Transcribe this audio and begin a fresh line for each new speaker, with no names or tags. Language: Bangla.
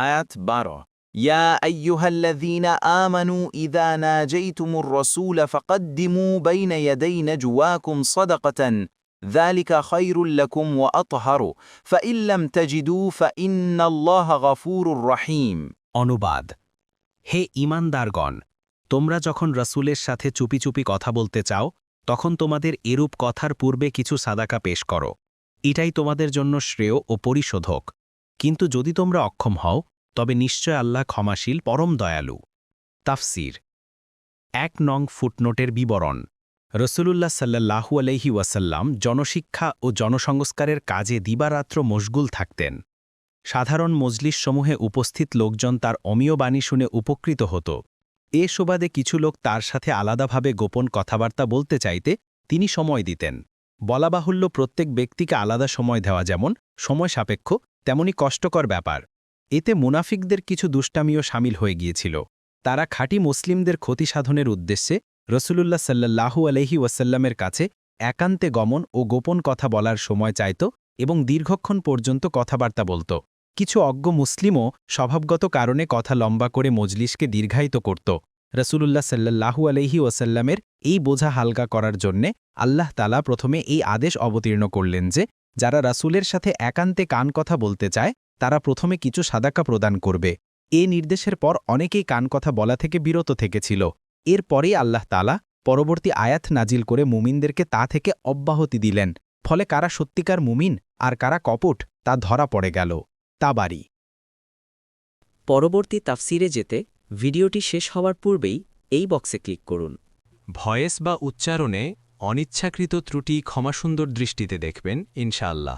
আয়াত 12 ইয়া আইয়ুহাল্লাযীনা আমানু ইযা নাজাইতুমুর রাসূলা ফাকদ্দিমু বাইনা ইয়াদাই নাজওয়াকুম সাদাকাতান যালিকা খায়রুল লাকুম ওয়া আতহারু ফাইন লাম তাজিদু ফাইন্নাল্লাহা গফুরুর রহিম।
অনুবাদ: হে ঈমানদারগণ, তোমরা যখন রাসূলের সাথে চুপি চুপি কথা বলতে চাও, তখন তোমাদের এরূপ কথার পূর্বে কিছু সাদাকা পেশ করো। এটাই তোমাদের জন্য শ্রেয় ও পরিশোধক। কিন্তু যদি তোমরা অক্ষম হও, তবে নিশ্চয় আল্লাহ ক্ষমাশীল, পরম দয়ালু। তাফসির। ১ নং ফুটনোটের বিবরণ। রসুলুল্লাহ সাল্লাল্লাহু আলাইহি ওয়াসাল্লাম জনশিক্ষা ও জনসংস্কারের কাজে দিবারাত্র মশগুল থাকতেন। সাধারণ মজলিসসমূহে উপস্থিত লোকজন তার অমীয় বাণী শুনে উপকৃত হতো। এ সুবাদে কিছু লোক তার সাথে আলাদাভাবে গোপন কথাবার্তা বলতে চাইতে তিনি সময় দিতেন। বলা বাহুল্য, প্রত্যেক ব্যক্তিকে আলাদা সময় দেওয়া যেমন সময় সাপেক্ষ, তেমনি কষ্টকর ব্যাপার। এতে মুনাফিকদের কিছু দুষ্টামিও সামিল হয়ে গিয়েছিল। তারা খাঁটি মুসলিমদের ক্ষতি সাধনের উদ্দেশ্যে রসুলুল্লাহ সাল্লাল্লাহু আলাইহি ওয়াসাল্লামের কাছে একান্তে গমন ও গোপন কথা বলার সময় চাইত এবং দীর্ঘক্ষণ পর্যন্ত কথাবার্তা বলত। কিছু অজ্ঞ মুসলিমও স্বভাবগত কারণে কথা লম্বা করে মজলিসকে দীর্ঘায়িত করত। রসুলুল্লাহ সাল্লাল্লাহু আলাইহি ওয়াসাল্লামের এই বোঝা হালকা করার জন্যে আল্লাহ তাআলা প্রথমে এই আদেশ অবতীর্ণ করলেন যে, যারা রাসূলের সাথে একান্তে কান কথা বলতে চায় তারা প্রথমে কিছু সাদাকা প্রদান করবে। এ নির্দেশের পর অনেকেই কান কথা বলা থেকে বিরত থেকেছিল। এরপরেই আল্লাহ তাআলা পরবর্তী আয়াত নাজিল করে মুমিনদেরকে তা থেকে অব্যাহতি দিলেন। ফলে কারা সত্যিকার মুমিন আর কারা কপট তা ধরা পড়ে গেল। তাবারি।
পরবর্তী তাফসিরে যেতে ভিডিওটি শেষ হওয়ার পূর্বেই এই বক্সে ক্লিক করুন।
ভয়েস বা উচ্চারণে অনিচ্ছাকৃত ত্রুটি ক্ষমাসুন্দর দৃষ্টিতে দেখবেন ইনশাআল্লাহ।